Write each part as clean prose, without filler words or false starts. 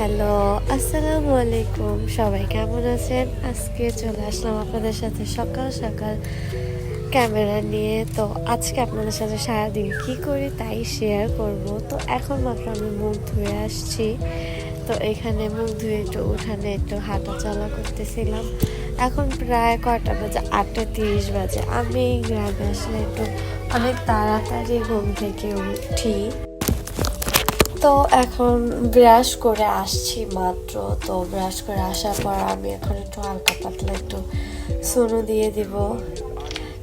Hello, আসসালামু আলাইকুম। সবাই কেমন আছেন? আজকে চলে আসলাম আপনাদের সাথে সকাল সকাল ক্যামেরা নিয়ে। তো আজকে আপনাদের সাথে সারাদিন কি করি তাই শেয়ার করব। তো এখন মাত্র আমি মুখ ধুয়ে আসছি। তো এখানে মুখ ধুয়ে একটু উঠানে একটু হাঁটা চলা করতেছিলাম। এখন প্রায় কয়টা বাজে? 8:30 বাজে। আমি গ্রামে আসলে একটু অনেক তাড়াতাড়ি ঘুম থেকে উঠি। তো এখন ব্রাশ করে আসছি মাত্র। তো ব্রাশ করে আসার পর আমি এখন একটু হালকা পাতলা একটু সুনু দিয়ে দিব।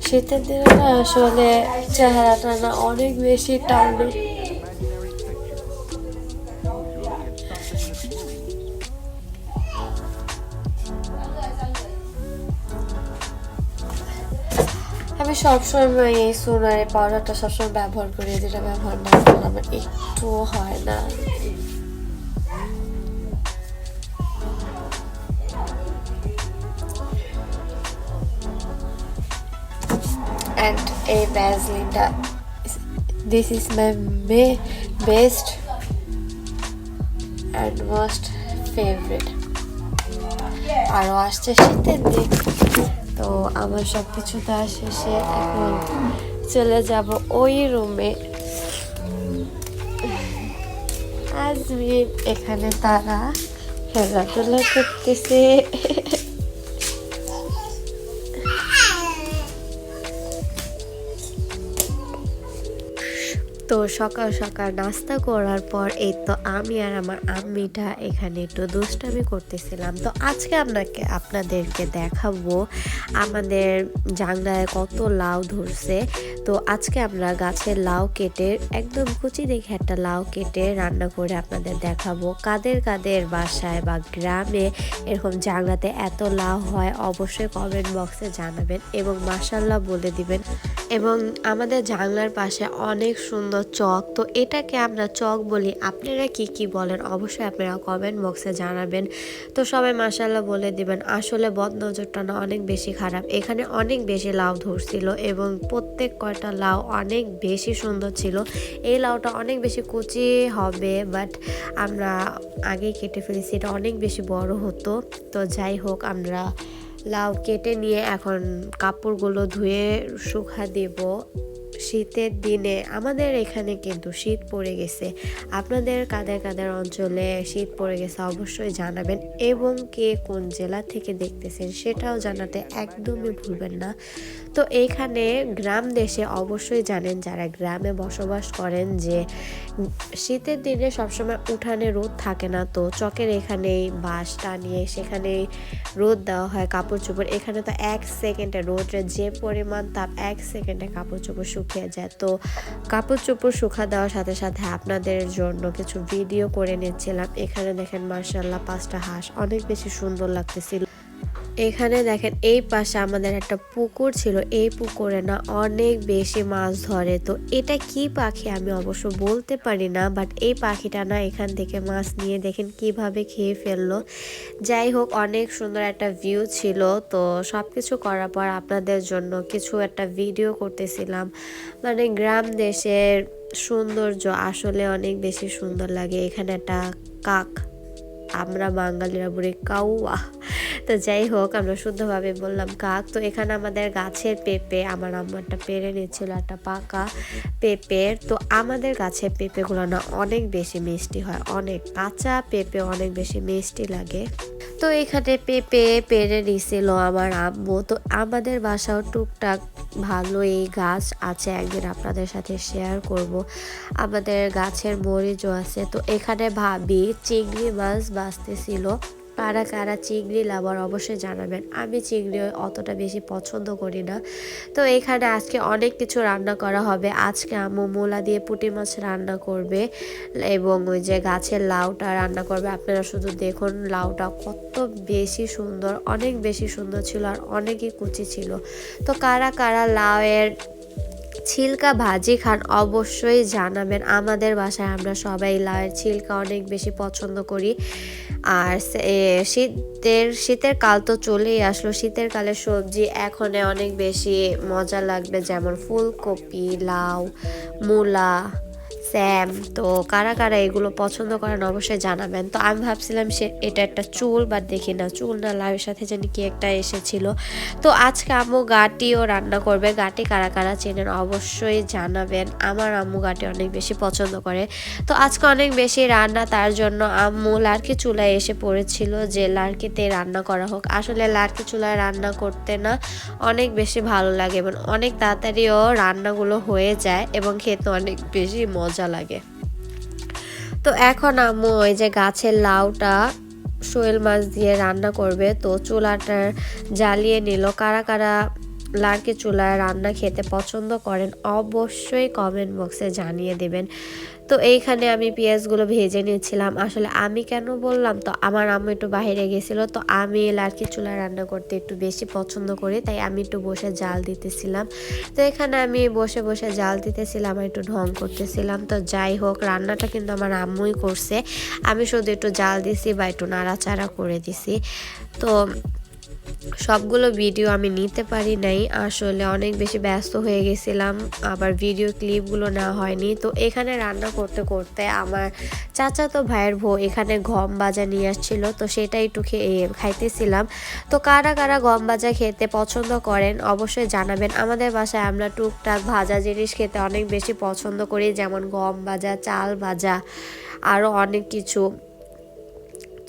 শীতের দিনে না আসলে চেহারাটা না অনেক বেশি টানে। আমি সবসময় এই সোনার এই পাউডারটা সবসময় ব্যবহার করি, যেটা ব্যবহার না করলে আমার একটুও হয় না। And a Vaseline. This is my best and most favorite. আরও আসছে শীতের দিন, তো আমার সব কিছু দেওয়া শেষে এখন চলে যাব ওই রুমে। আজমিন এখানে তারা খেলাধুলা করতেছে। তো সকাল সকাল নাস্তা করার পর এই তো আমি আর আমার আম্মিটা এখানে একটু দুষ্টামি করতেছিলাম। তো আজকে আপনাদেরকে দেখাবো আমাদের জাংলায় কত লাউ ধরছে। তো আজকে আমরা গাছের লাউ কেটে একদম কুচি দেখে একটা লাউ কেটে রান্না করে আপনাদের দেখাবো। কাদের কাদের বাসায় বা গ্রামে এরকম জাংলাতে এত লাউ হয় অবশ্যই কমেন্ট বক্সে জানাবেন এবং মাশাআল্লাহ বলে দিবেন। এবং আমাদের জানলার পাশে অনেক সুন্দর চক, তো এটাকে আমরা চক বলি, আপনারা কি কি বলেন অবশ্যই আপনারা কমেন্ট বক্সে জানাবেন। তো সবাই মাশাআল্লাহ বলে দিবেন। আসলে বদনজরটা না অনেক বেশি খারাপ। এখানে অনেক বেশি লাউ ধরছিল এবং প্রত্যেক কয়টা লাউ অনেক বেশি সুন্দর ছিল। এই লাউটা অনেক বেশি কুচি হবে, বাট আমরা আগেই কেটে ফেলেছি, এটা অনেক বেশি বড় হতো। তো যাই হোক, আমরা লাউ কেটে নিয়ে এখন কাপড়গুলো ধুয়ে শুকা দেব। শীতের দিনে আমাদের এখানে কিন্তু শীত পড়ে গেছে। আপনাদের কাদের কাদের অঞ্চলে শীত পড়ে গেছে অবশ্যই জানাবেন এবং কে কোন জেলা থেকে দেখতেছেন সেটাও জানাতে একদমই ভুলবেন না। তো এইখানে গ্রাম দেশে অবশ্যই জানেন যারা গ্রামে বসবাস করেন যে শীতের দিনে সবসময় উঠানে রোদ থাকে না, তো চকের এখানেই বাঁশ টানিয়ে সেখানেই রোদ দেওয়া হয় কাপড় চোপড়। এখানে তো 1 সেকেন্ডে রোদের যে পরিমাণ তাপ 1 সেকেন্ডে কাপড় চোপড় শুকিয়ে যায়। তো কাপড় চোপড় শুকা দেওয়ার সাথে সাথে আপনাদের জন্য কিছু ভিডিও করে নিচ্ছিলাম। এখানে দেখেন মাশাআল্লাহ 5টা হাঁস অনেক বেশি সুন্দর লাগতেছিল। এখানে দেখেন এই পাশে আমাদের একটা পুকুর ছিল, এই পুকুরে না অনেক বেশি মাছ ধরে। তো এটা কি পাখি আমি অবশ্য বলতে পারি না, বাট এই পাখিটা না এখান থেকে মাছ নিয়ে দেখেন কিভাবে খেয়ে ফেললো। যাই হোক, অনেক সুন্দর একটা ভিউ ছিল। তো সব কিছু করার পর আপনাদের জন্য কিছু একটা ভিডিও করতেছিলাম। মানে গ্রাম দেশের সৌন্দর্য আসলে অনেক বেশি সুন্দর লাগে। এখানে একটা কাক, আমরা বাঙালিরা বলি কাউয়া। তো যাই হোক, আমরা শুদ্ধভাবে বললাম কাক। তো এখানে আমাদের গাছের পেঁপে, আমার আম্মু একটা পেড়ে নিচ্ছিল একটা পাকা পেঁপের। তো আমাদের গাছের পেঁপেগুলো না অনেক বেশি মিষ্টি হয়, অনেক কাঁচা পেঁপে অনেক বেশি মিষ্টি লাগে। তো এখানে পেঁপে পেড়ে নিছিল আমার আম্মু। তো আমাদের বাসাও টুকটাক ভালো এই গাছ আছে, একদিন আপনাদের সাথে শেয়ার করব। আমাদের গাছের মরিচও আছে। তো এখানে ভাবি চিংড়ি মাছ বাছতেছিল। কারা কারা চিংড়ি লাভার অবশ্যই জানাবেন। আমি চিংড়ি অতটা বেশি পছন্দ করি না। তো এখানে আজকে অনেক কিছু রান্না করা হবে। আজকে আম্মু মূলা দিয়ে পুঁটি মাছ রান্না করবে এবং ওই যে গাছের লাউটা রান্না করবে। আপনারা শুধু দেখুন লাউটা কত বেশি সুন্দর, অনেক বেশি সুন্দর ছিল আর অনেকই কুচি ছিল। তো কারা কারা লাউয়ের ছিলকা ভাজি খান অবশ্যই জানাবেন। আমাদের বাসায় আমরা সবাই লাউয়ের ছিলকা অনেক বেশি পছন্দ করি। আর শীতের কাল তো চলেই আসলো। শীতের কালে সবজি এখন অনেক বেশি মজা লাগবে, যেমন ফুলকপি, লাউ, মূলা, স্যাম। তো কারা কারা এগুলো পছন্দ করেন অবশ্যই জানাবেন। তো আমি ভাবছিলাম এটা একটা চুল, বাট দেখি না চুল না, লাউয়ের সাথে জানি কি একটা এসেছিল। তো আজকে আম্মু গাটিও রান্না করবে। গাটি কারা কারা চেনেন অবশ্যই জানাবেন। আমার আম্মু গাটি অনেক বেশি পছন্দ করে। তো আজকে অনেক বেশি রান্না, তার জন্য আম্মু লার্কি চুলায় এসে পড়েছিল যে লার্কিতে রান্না করা হোক। আসলে লার্কি চুলায় রান্না করতে না অনেক বেশি ভালো লাগে এবং অনেক তাড়াতাড়িও রান্নাগুলো হয়ে যায় এবং খেতে অনেক বেশি মজা লাগে। তো এখন আম্মু ওই যে গাছের লাউটা শোয়েল মাছ দিয়ে রান্না করবে। তো চুলাটা জ্বালিয়ে নিল। কারা কারা লার্কি চুলায় রান্না খেতে পছন্দ করেন অবশ্যই কমেন্ট বক্সে জানিয়ে দেবেন। তো এইখানে আমি পেঁয়াজগুলো ভেজে নিয়েছিলাম। আসলে আমি কেন বললাম, তো আমার আম্মু একটু বাইরে গেছিল, তো আমি লার্কি চুলায় রান্না করতে একটু বেশি পছন্দ করি, তাই আমি একটু বসে জাল দিতেছিলাম। তো এখানে আমি বসে বসে জাল দিতেছিলাম আর একটু ঢং করতেছিলাম। তো যাই হোক, রান্নাটা কিন্তু আমার আম্মুই করছে, আমি শুধু একটু জাল দিছি বা একটু নাড়াচাড়া করে দিছি। তো সবগুলো ভিডিও আমি নিতে পারি নাই, আসলে অনেক বেশি ব্যস্ত হয়ে গেছিলাম, আবার ভিডিও ক্লিপগুলো নেওয়া হয়নি। তো এখানে রান্না করতে করতে আমার চাচাতো ভাইয়ের বউ এখানে গম ভাজা নিয়ে আসছিল, তো সেটা একটু খাইতেছিলাম। তো কারা কারা গম ভাজা খেতে পছন্দ করেন অবশ্যই জানাবেন। আমাদের বাসায় আমরা টুকটাক ভাজা জিনিস খেতে অনেক বেশি পছন্দ করি, যেমন গম ভাজা, চাল ভাজা, আরও অনেক কিছু।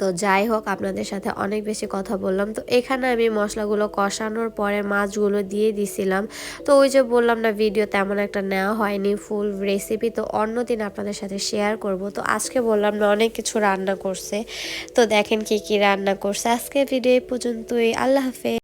তো যাই হোক, আপনাদের সাথে অনেক বেশি কথা বললাম। তো এখানে আমি মশলাগুলো কষানোর পরে মাছগুলো দিয়ে দিছিলাম। তো ওই যে বললাম না, ভিডিও তেমন একটা নেওয়া হয়নি ফুল রেসিপি, তো অন্যদিন আপনাদের সাথে শেয়ার করব। তো আজকে বললাম না অনেক কিছু রান্না করছে, তো দেখেন কি কি রান্না করছে। আজকে ভিডিও এই পর্যন্তই। আল্লাহ হাফেজ।